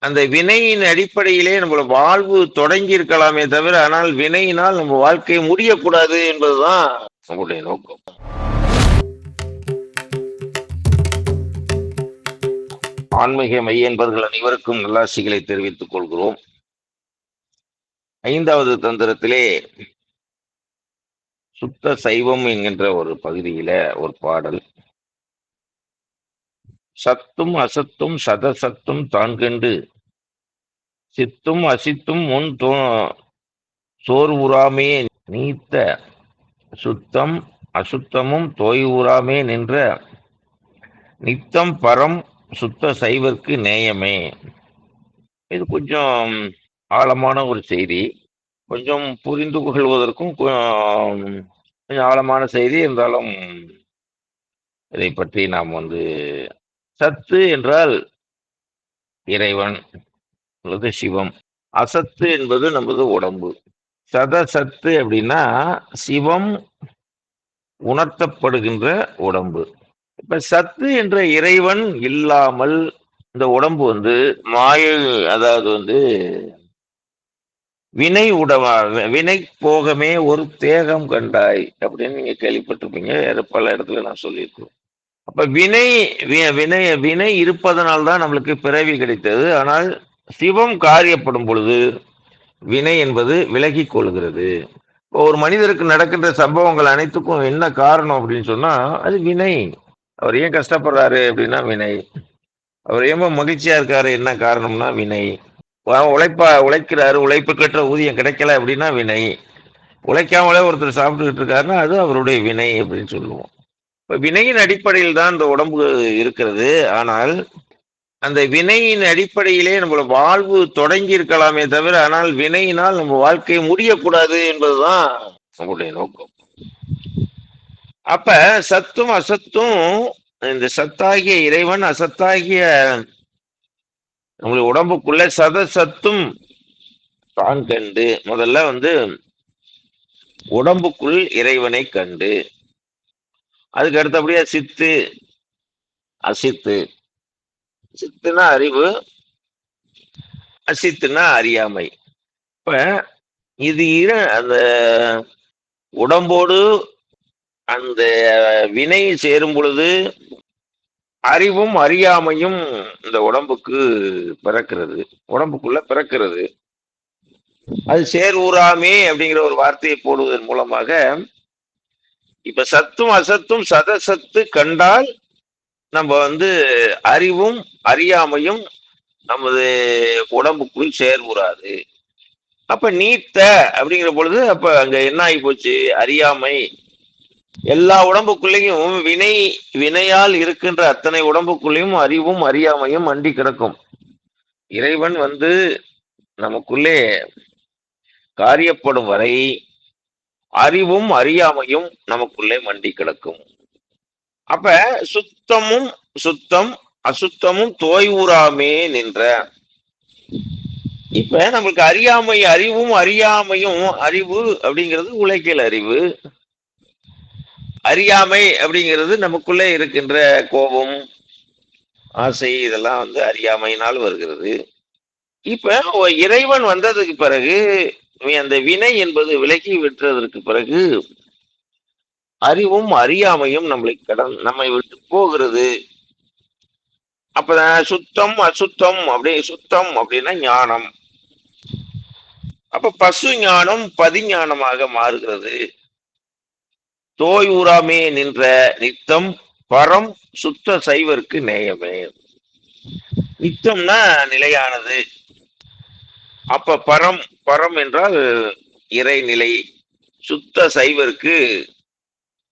அந்த வினையின் அடிப்படையிலே நம்மளோட வாழ்வு தொடங்கி இருக்கலாமே தவிர, ஆனால் வினையினால் நம்ம வாழ்க்கை முடியக்கூடாது என்பதுதான் நம்முடைய நோக்கம். ஆன்மீக மெய்யன்பர்கள் அனைவருக்கும் நல்லாசிகளை தெரிவித்துக் கொள்கிறோம். 5வது தந்திரத்திலே சுத்த சைவம் என்கின்ற ஒரு பகுதியில ஒரு பாடல். சத்தும் அசத்தும் சதசத்தும் தான் கண்டு சித்தும் அசித்தும் முன் சோர்வுறாமே நீத்த சுத்தம் அசுத்தமும் தோய்வுறாமே நின்ற நித்தம் பரம் சுத்த சைவர்க்கு நேயமே. இது கொஞ்சம் ஆழமான ஒரு செய்தி. கொஞ்சம் புரிந்து கொள்வதற்கும் கொஞ்சம் ஆழமான செய்தி இருந்தாலும் இதை பற்றி நாம் சத்து என்றால் இறைவன் அல்லது சிவம். அசத்து என்பது நமது உடம்பு. சதசத்து அப்படின்னா சிவம் உணர்த்தப்படுகின்ற உடம்பு. இப்ப சத்து என்ற இறைவன் இல்லாமல் இந்த உடம்பு மாயை, அதாவது வினை வினை போகமே ஒரு தேகம் கண்டாய் அப்படின்னு நீங்க கேள்விப்பட்டிருப்பீங்க. பல இடத்துல நான் சொல்லியிருக்கோம். அப்ப வினை வினை இருப்பதனால்தான் நம்மளுக்கு பிறவி கிடைத்தது. ஆனால் சிவம் காரியப்படும் பொழுது வினை என்பது விலகி கொள்கிறது. ஒரு மனிதருக்கு நடக்கின்ற சம்பவங்கள் அனைத்துக்கும் என்ன காரணம் அப்படின்னு சொன்னா அது வினை. அவர் ஏன் கஷ்டப்படுறாரு அப்படின்னா வினை. அவர் ஏன் மகிழ்ச்சியா இருக்காரு என்ன காரணம்னா வினை. உழைக்கிறாரு, உழைப்புக்கற்ற ஊதியம் கிடைக்கல அப்படின்னா வினை. உழைக்காமலே ஒருத்தர் சாப்பிட்டுக்கிட்டு இருக்காருன்னா அது அவருடைய வினை அப்படின்னு சொல்லுவோம். இப்ப வினையின் அடிப்படையில் தான் இந்த உடம்பு இருக்கிறது. ஆனால் அந்த வினையின் அடிப்படையிலே நம்மளோட வாழ்வு தொடங்கி இருக்கலாமே தவிர, ஆனால் வினையினால் நம்ம வாழ்க்கை முடியக்கூடாது என்பதுதான் நம்முடைய நோக்கம். அப்ப சத்தும் அசத்தும், இந்த சத்தாகிய இறைவன் அசத்தாகிய நம்மளுடைய உடம்புக்குள்ள சதசத்தும் தான் கண்டு, முதல்ல உடம்புக்குள் இறைவனை கண்டு, அதுக்கு அடுத்தபடியா சித்து அசித்து. சித்துனா அறிவு, அசித்துனா அறியாமை. இப்ப இது அந்த உடம்போடு அந்த வினை சேரும் பொழுது அறிவும் அறியாமையும் இந்த உடம்புக்கு பிறக்கிறது, உடம்புக்குள்ள பிறக்கிறது. அது சேர்வுறாமே அப்படிங்கிற ஒரு வார்த்தையை போடுவதன் மூலமாக இப்ப சத்தும் அசத்தும் சதசத்து கண்டால் நம்ம அறிவும் அறியாமையும் நமது உடம்புக்குள் சேர்வுறாது. அப்ப நீத்த அப்படிங்கிற பொழுது அப்ப அங்க என்ன ஆகி போச்சு? அறியாமை. எல்லா உடம்புக்குள்ளேயும் வினையால் இருக்கின்ற அத்தனை உடம்புக்குள்ளேயும் அறிவும் அறியாமையும் மண்டி கிடக்கும். இறைவன் நமக்குள்ளே காரியப்படும் வரை அறிவும் அறியாமையும் நமக்குள்ளே மண்டி கிடக்கும். அப்ப சுத்தம் அசுத்தமும் தோய்வுறாமே நின்ற. இப்ப நம்மளுக்கு அறிவும் அறியாமையும், அறிவு அப்படிங்கிறது உலகியல் அறிவு, அறியாமை அப்படிங்கிறது நமக்குள்ளே இருக்கின்ற கோபம் ஆசை, இதெல்லாம் அறியாமையினால் வருகிறது. இப்ப இறைவன் வந்ததுக்கு பிறகு அந்த வினை என்பது விலகி விட்டதற்கு பிறகு அறிவும் அறியாமையும் நம்மை விட்டு போகிறது. அப்ப சுத்தம் அசுத்தம் சுத்தம் அப்படின்னா ஞானம். அப்ப பசு ஞானம் பதிஞானமாக மாறுகிறது. தோய்வுறாமே நின்ற நித்தம் பரம் சுத்த சைவர்க்கு நேயமே. நித்தம்னா நிலையானது. அப்ப பரம் என்றால் இறைநிலை. சுத்த சைவர்க்கு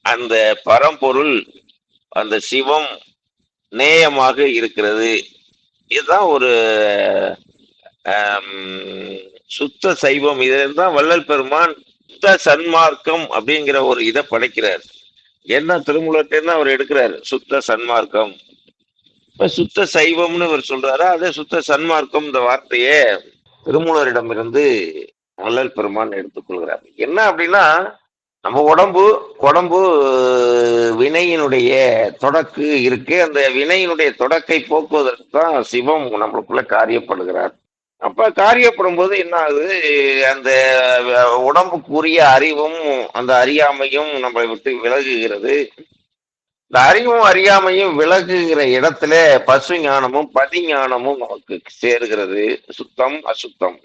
அந்த பரம்பொருள், அந்த சிவம் நேயமாக இருக்கிறது. இதுதான் ஒரு சுத்த சைவம். இதுதான் வள்ளல் பெருமான் சுத்த சன்மார்க்கம் அப்படிங்கிற ஒரு இதை படைக்கிறார். என்ன திருமூலத்தை அவர் எடுக்கிறார், சுத்த சன்மார்க்கம். இப்ப சுத்த சைவம்னு அவர் சொல்றாரு. அதே சுத்த சன்மார்க்கம் இந்த வார்த்தையே திருமூலரிடமிருந்து வள்ளல் பெருமான் எடுத்துக்கொள்கிறார். என்ன அப்படின்னா நம்ம உடம்பு உடம்பு வினையினுடைய தொடக்கு இருக்கு. அந்த வினையினுடைய தொடக்கை போக்குவதற்கு தான் சிவம் நம்மளுக்குள்ள காரியப்படுகிறார். அப்ப காரியப்படும் போது என்ன ஆகுது? அந்த உடம்புக்குரிய அறிவும், அந்த அறியாமையும் நம்மளை விட்டு விலகுகிறது. இந்த அறிவும் அறியாமையும் விலகுகிற இடத்துல பசு ஞானமும் பதிஞானமும் நமக்கு சேருகிறது. சுத்தம் அசுத்தம்.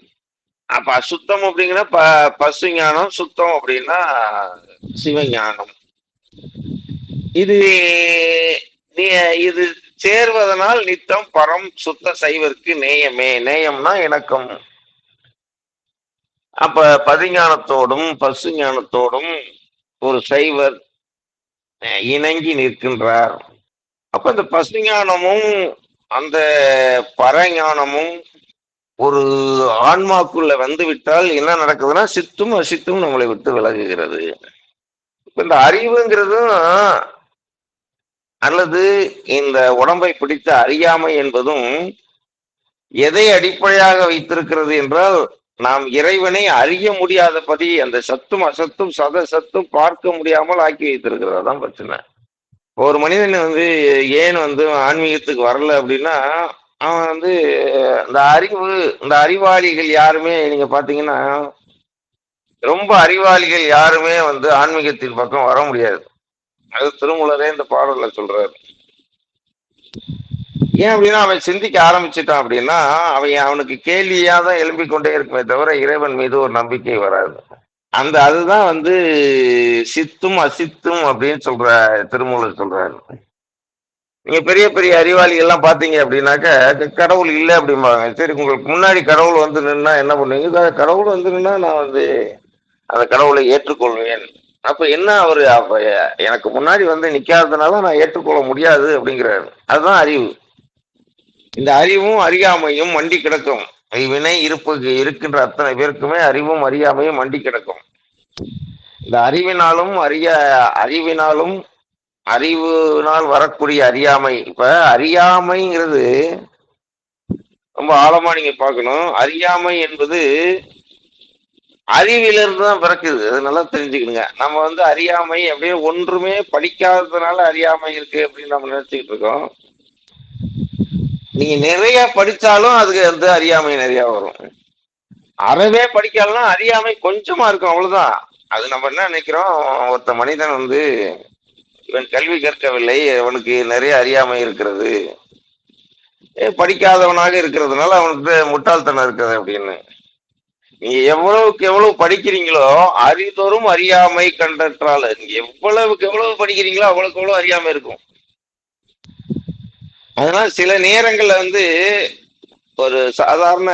அப்ப அசுத்தம் அப்படிங்கிற பசு ஞானம், சுத்தம் அப்படின்னா சிவஞானம். இது இது சேர்வதனால் நித்தம் பரம் சுத்த சைவருக்கு நேயமே. நேயம்னா இணக்கம். அப்ப பதிஞானத்தோடும் பசு ஞானத்தோடும் ஒரு சைவர் இணங்கி நிற்கின்றார். அப்ப இந்த பசுஞானமும் அந்த பரஞானமும் ஒரு ஆன்மாக்குள்ள வந்து விட்டால் என்ன நடக்குதுன்னா சித்தும் அசித்தும் நம்மளை விட்டு விலகுகிறது. இப்ப இந்த அறிவுங்கிறதும் அல்லது இந்த உடம்பை பிடித்த அறியாமை என்பதும் எதை அடிப்படையாக வைத்திருக்கிறது என்றால், நாம் இறைவனை அறிய முடியாதபடி அந்த சத்தும் அசத்தும் சத சத்தும் பார்க்க முடியாமல் ஆக்கி வைத்திருக்கிறது. அதான் பிரச்சனை. ஒரு மனிதன் ஏன் ஆன்மீகத்துக்கு வரல அப்படின்னா, அவன் இந்த அறிவு, இந்த அறிவாளிகள் யாருமே நீங்க பாத்தீங்கன்னா, ரொம்ப அறிவாளிகள் யாருமே ஆன்மீகத்தின் பக்கம் வர முடியாது. அது திருமூலரே இந்த பாடல்ல சொல்றாரு. ஏன் அப்படின்னா அவன் சிந்திக்க ஆரம்பிச்சுட்டான் அப்படின்னா, அவனுக்கு கேள்வியா தான் எழும்பிக் கொண்டே இருக்குமே தவிர இறைவன் மீது ஒரு நம்பிக்கை வராது. அதுதான் சித்தும் அசித்தும் அப்படின்னு சொல்ற திருமூலர் சொல்றாரு. நீங்க பெரிய பெரிய அறிவாளிகள் எல்லாம் பாத்தீங்க அப்படின்னாக்க கடவுள் இல்லை அப்படிம்பாங்க. சரி, உங்களுக்கு முன்னாடி கடவுள் நின்னா என்ன பண்ணுவீங்க? கடவுள் நின்னா நான் அந்த கடவுளை ஏற்றுக்கொள்வேன். அப்ப என்ன அப்ப எனக்கு முன்னாடி நிக்காததுனால நான் ஏற்றுக்கொள்ள முடியாது அப்படிங்கிறாரு. அதுதான் அறிவு. இந்த அறிவும் அறியாமையும் மண்டி கிடக்கும். வினை இருக்கின்ற அத்தனை பேருக்குமே அறிவும் அறியாமையும் மண்டி கிடக்கும். இந்த அறிவினாலும் அறிவினால் வரக்கூடிய அறியாமை. இப்ப அறியாமைங்கிறது ரொம்ப ஆழமா நீங்க பார்க்கணும். அறியாமை என்பது அறிவிலிருந்து தான் பிறக்குது. அது நல்லா தெரிஞ்சுக்கணுங்க. நம்ம அறியாமை அப்படியே ஒன்றுமே படிக்காததுனால அறியாமை இருக்கு அப்படின்னு நம்ம நினைச்சுக்கிட்டு இருக்கோம். நீங்க நிறைய படிச்சாலும் அதுக்கு அறியாமை நிறைய வரும். அறவே படிக்கலாம் அறியாமை கொஞ்சமா இருக்கும், அவ்வளவுதான். அது நம்ம என்ன நினைக்கிறோம், ஒருத்த மனிதன் இவன் கல்வி கற்கவில்லை, அவனுக்கு நிறைய அறியாமை இருக்கிறது, படிக்காதவனாக இருக்கிறதுனால அவனுக்கு முட்டாள்தனம் இருக்கிறது அப்படின்னு. நீங்க எவ்வளவுக்கு எவ்வளவு படிக்கிறீங்களோ அறிதோறும் அறியாமை கண்டற்றால. நீங்க எவ்வளவுக்கு எவ்வளவு படிக்கிறீங்களோ அவ்வளவுக்கு எவ்வளவு அறியாமை இருக்கும். அதனால சில நேரங்கள்ல ஒரு சாதாரண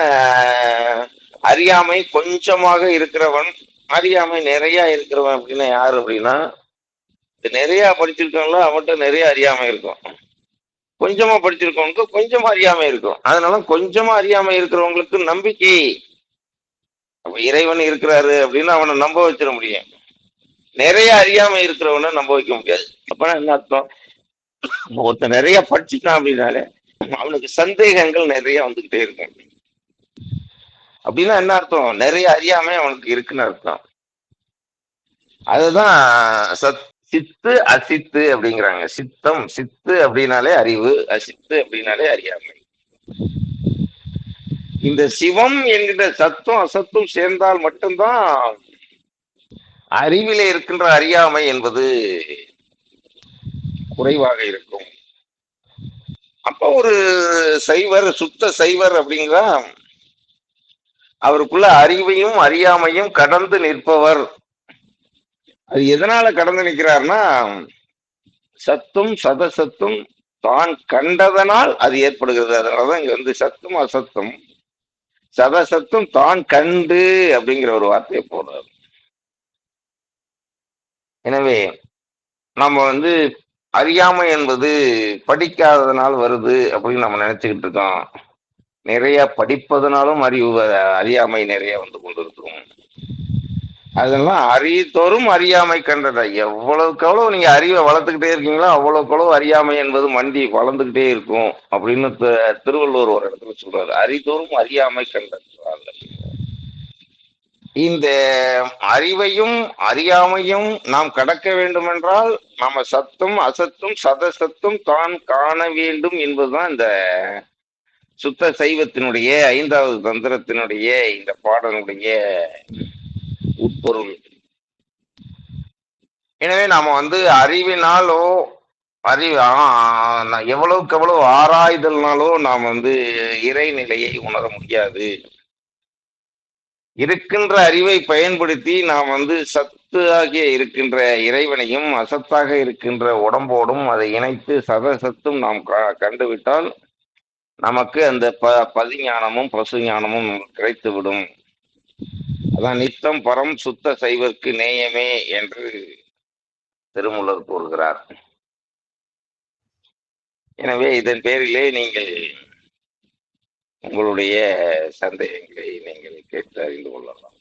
அறியாமை கொஞ்சமாக இருக்கிறவன், அறியாமை நிறைய இருக்கிறவன் அப்படின்னா யாரு அப்படின்னா, நிறைய படிச்சிருக்கவங்களோ அவன்கிட்ட நிறைய அறியாமை இருக்கும். கொஞ்சமா படிச்சிருக்கவனுக்கு கொஞ்சமா அறியாமை இருக்கும். அதனால கொஞ்சமா அறியாமை இருக்கிறவங்களுக்கு நம்பிக்கை, இறைவன் இருக்கிறாரு அப்படின்னு அவனை நம்ப வச்சிட முடியும். நிறைய அறியாமை இருக்கிறவனை நம்ப வைக்க முடியாது. அப்பனா என்ன அர்த்தம்? ஒருத்தன் நிறைய படிச்சுட்டான் அப்படின்னாலே அவனுக்கு சந்தேகங்கள் நிறைய வந்துகிட்டே இருக்கும். அப்படின்னா என்ன அர்த்தம்? நிறைய அறியாமை அவனுக்கு இருக்குன்னு அர்த்தம். அதுதான் சித்து அசித்து அப்படிங்கிறாங்க. சித்து அப்படின்னாலே அறிவு, அசித்து அப்படின்னாலே அறியாமை. இந்த சிவம் என்கிற சத்தும் அசத்தும் சேர்ந்தால் மட்டும்தான் அறிவிலே இருக்கின்ற அறியாமை என்பது குறைவாக இருக்கும். அப்ப ஒரு சைவர், சுத்த சைவர் அப்படிங்கிற அவருக்குள்ள அறிவையும் அறியாமையும் கடந்து நிற்பவர். அது எதனால கடந்து நிற்கிறார்னா, சத்தும் சதசத்தும் தான் கண்டதனால் அது ஏற்படுகிறது. அதனாலதான் இங்க சத்தும் அசத்தும் சதசத்தும் தான் கண்டு அப்படிங்கிற ஒரு வார்த்தையை போடுறாரு. எனவே நம்ம அறியாமை என்பது படிக்காததுனால் வருது அப்படின்னு நம்ம நினைச்சுக்கிட்டு இருக்கோம். நிறைய படிப்பதனாலும் அறியாமை நிறைய கொண்டிருக்கும். அதெல்லாம் அறிதோறும் அறியாமை கண்டத. எவ்வளவுக்கு எவ்வளவு நீங்க அறிவை வளர்த்துக்கிட்டே இருக்கீங்களோ அவ்வளவுக்கு எவ்வளவு அறியாமை என்பது மண்டி வளர்ந்துகிட்டே இருக்கும் அப்படின்னு திருவள்ளுவர் ஒரு இடத்துல சொல்றாரு. அறிதோறும் அறியாமை கண்டது. இந்த அறிவையும் அறியாமையும் நாம் கடக்க வேண்டுமென்றால் நம்ம சத்தும் அசத்தும் சதசத்தும் தான் காண வேண்டும் என்பதுதான் இந்த சுத்த சைவத்தினுடைய 5வது தந்திரத்தினுடைய இந்த பாடலுடைய உட்பொருள். எனவே நாம அறிவினாலோ அறிவு எவ்வளவுக்கு எவ்வளவு ஆராய்தல்னாலோ நாம் இறைநிலையை உணர முடியாது. இருக்கின்ற அறிவை பயன்படுத்தி நாம் சத்து ஆகிய இருக்கின்ற இறைவனையும் அசத்தாக இருக்கின்ற உடம்போடும் அதை இணைத்து சதசத்தும் நாம் கண்டுவிட்டால் நமக்கு அந்த பதிஞானமும் பசு ஞானமும் கிடைத்துவிடும். அதான் நித்தம் பரம் சுத்த சைவர்க்கு நேயமே என்று திருமூலர் கூறுகிறார். எனவே இதன் பேரிலே நீங்கள் உங்களுடைய சந்தேகங்களை நீங்கள் கேட்டு அறிந்து கொள்ளலாம்.